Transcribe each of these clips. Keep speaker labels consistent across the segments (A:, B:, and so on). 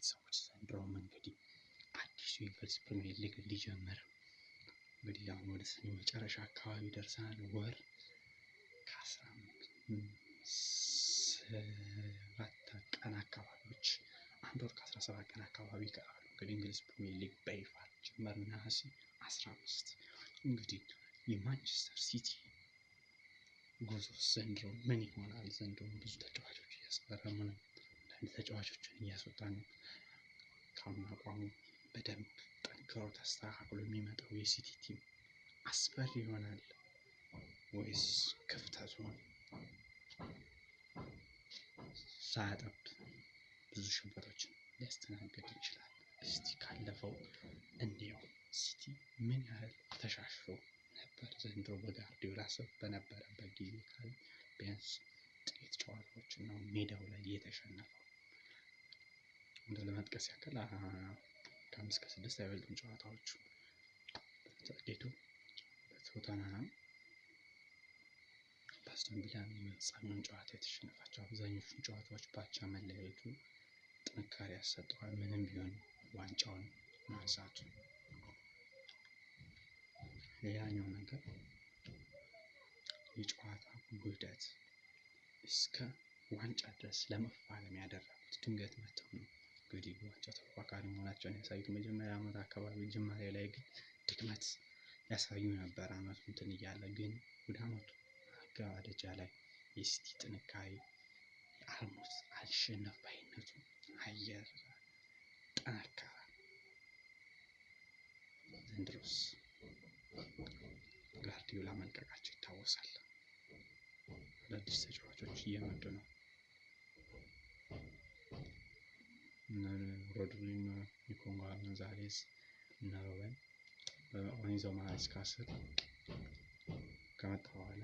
A: ቤተሰቦች ዘንድሮም እንግዲህ አዲሱ የእንግሊዝ ፕሪሚየር ሊግ ሊጀምር እንግዲህ አሁን ወደ ሰኔ መጨረሻ አካባቢ ደርሰናል። ወር ከ17 ቀን አካባቢዎች 1 ወር ከ17 ቀን አካባቢ ይቀራሉ። እንግዲህ እንግሊዝ ፕሪሚየር ሊግ በይፋ ጀመር ነሐሴ 15። እንግዲህ የማንቸስተር ሲቲ ጉዞ ዘንድሮ ምን ይሆናል? ዘንድሮ ብዙ ተጫዋቾች እያስፈረሙ ነው። አንዳንድ ተጫዋቾችን እያስወጣ ነው። ከአሁን አቋሙ በደንብ ጠንክሮ ተስተካክሎ የሚመጣው የሲቲ ቲም አስፈሪ ይሆናል ወይስ ክፍተቱን ሳያጠብ ብዙ ሽንፈቶችን ሊያስተናግድ ይችላል? እስቲ ካለፈው እንየው። ሲቲ ምን ያህል ተሻሽሎ ነበር ዘንድሮ በጋርዲዮላ ስር በነበረበት ጊዜ ካለ ቢያንስ ጥቂት ጨዋታዎችን ነው ሜዳው ላይ የተሸነፈው። እንደ ለመጥቀስ ያክል ከ5 እስከ 6 አይበልጡም ጨዋታዎቹ። በጥቂቱ በቶተንሃም በአስቶን ቪላ የፍጻሜውን ጨዋታ የተሸነፋቸው አብዛኞቹን ጨዋታዎች ባቻ መለያየቱ ጥንካሬ ያሰጠዋል። ምንም ቢሆን ዋንጫውን ማንሳቱ። ሌላኛው ነገር የጨዋታ ውህደት እስከ ዋንጫ ድረስ ለመፋለም ያደረጉት ድንገት መጥተው ነው። እንግዲህ ዋንጫ ተፎካካሪ መሆናቸውን ያሳዩት መጀመሪያ ዓመት አካባቢ ጅማሬ ላይ ግን ድክመት ያሳዩ ነበር። ዓመቱ እንትን እያለ ግን ወደ ዓመቱ አገባደጃ ላይ የሲቲ ጥንካሬ የአልሞት አልሸነፍ ባይነቱ አየር ጠነከረ። ዘንድሮስ ጋርዲዮላ መልቀቃቸው ይታወሳል። አዳዲስ ተጫዋቾች እየመጡ ነው። ሮድሪጎ፣ ኒኮላ ጎንዛሌዝ እና ሮበን ኤንዞ ማሬስካ ስር ከመጣ በኋላ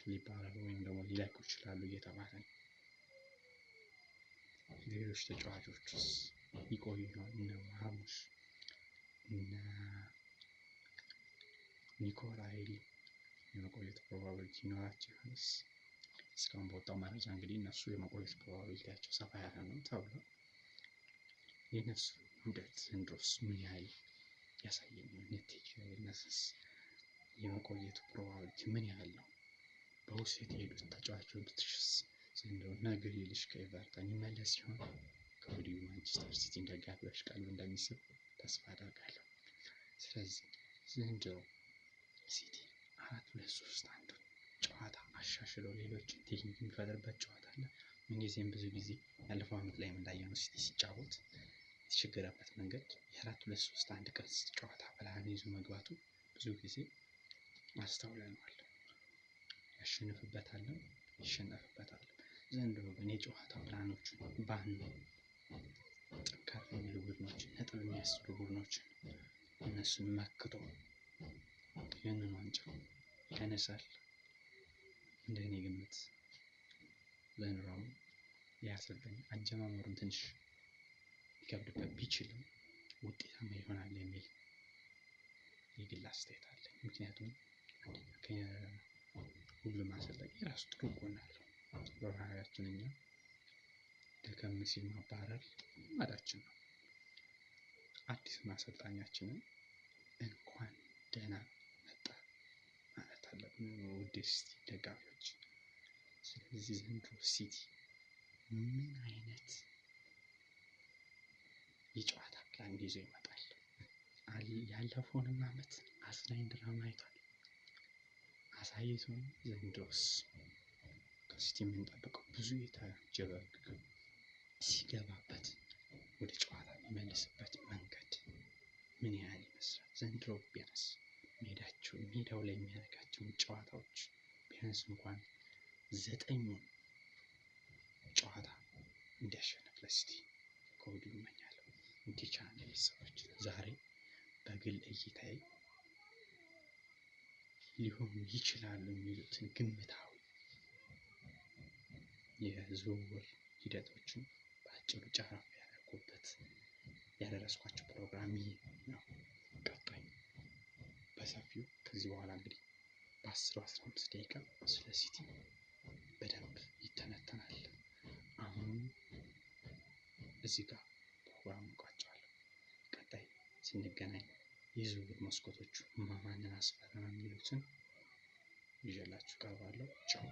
A: ሊባረሩ ወይም ደግሞ ሊለቁ ይችላሉ እየተባለ ነው። ሌሎች ተጫዋቾችስ ይቆዩ ይሆን? እነ ራሞስ እነ ኒኮላይሊ የመቆየት ፕሮባቢሊቲ ይኖራቸው ይሆንስ? እስካሁን በወጣው መረጃ እንግዲህ እነሱ የመቆየት ፕሮባቢሊቲያቸው ሰፋ ያለ ነው ተብሏል። የነሱ ውህደት ዘንድሮስ ምን ያህል ያሳየን? የነሱስ የመቆየት ፕሮባቢሊቲ ምን ያህል ነው? በውሰት የሄዱት ተጫዋቾችስ ዘንድሮ እነ ግሪሊሽ ከኤቨርተን ይመለስ ሲሆን ከወዲሁ ማንቸስተር ሲቲ ደጋፊዎች ቀልብ እንደሚስብ ተስፋ አደርጋለሁ። ስለዚህ ዘንድሮ ሲቲ 4-2-3-1 ጨዋታ አሻሽሎ ሌሎችን ቴክኒክ የሚፈጥርበት ጨዋታ አለ። ምንጊዜም ብዙ ጊዜ ያለፈው ዓመት ላይ እንዳየነው ሲቲ ሲጫወት የተቸገረበት መንገድ የ4-2-3-1 ቅርጽ ጨዋታ ፕላን ይዞ መግባቱ ብዙ ጊዜ አስተውለነዋል። ያሸንፍበታል፣ ይሸነፍበታል። ዘንድሮ ግን የጨዋታ ፕላኖችን ጠንካራ የሚሉ ቡድኖችን ነጥብ የሚያስጥሉ ቡድኖችን እነሱን መክቶ ይህንን ዋንጫ ያነሳል። እንደኔ ግምት ዘንድሮም የአሰልጣኝ አጀማመሩን ትንሽ ሊከብድበት ቢችልም ውጤታማ ይሆናል የሚል የግል አስተያየት አለኝ። ምክንያቱም ሁሉም አሰልጣኝ የራሱ ጥሩ ጎን አለው። በባህሪያችን እኛ ደከም ሲል ማባረር ልማዳችን ነው። አዲሱን አሰልጣኛችንን እንኳን ደህና መጣ ማለት አለብን ውድ የሲቲ ደጋፊዎች። ስለዚህ ዘንድሮ ሲቲ ምን አይነት የጨዋታ ፕላን ይዞ ይመጣል? ያለፈውንም ዓመት አዝናኝ ድራማ አይቷል፣ አሳይቶን ዘንድሮስ ከሲቲ የምንጠብቀው ብዙ የታጀበ ግብ ሲገባበት ወደ ጨዋታ የሚመልስበት መንገድ ምን ያህል ይመስላል? ዘንድሮ ቢያንስ ሜዳው ላይ የሚያደርጋቸውን ጨዋታዎች ቢያንስ እንኳን 9ኙን ጨዋታ እንዲያሸንፍ ለሲቲ ከወዲሁ እመኛለሁ። እንዲህ ቻናል ቤተሰቦች ዛሬ በግል እይታዬ ሊሆኑ ይችላሉ የሚሉትን ግምታዊ የዝውውር ሂደቶችን በአጭሩ ጨረፍ ያደረስኳቸው ፕሮግራም ነው። ቀጣይ በሰፊው ከዚህ በኋላ እንግዲህ በ10-15 ደቂቃ ስለ ሲቲ በደንብ ይተነተናል። አሁን እዚህ ጋር አሞቃቸዋለሁ። ቀጣይ ስንገናኝ የዝውውር መስኮቶቹ ማንን አስፈረመ የሚሉትን ይዤላችሁ እቀርባለሁ። ቻው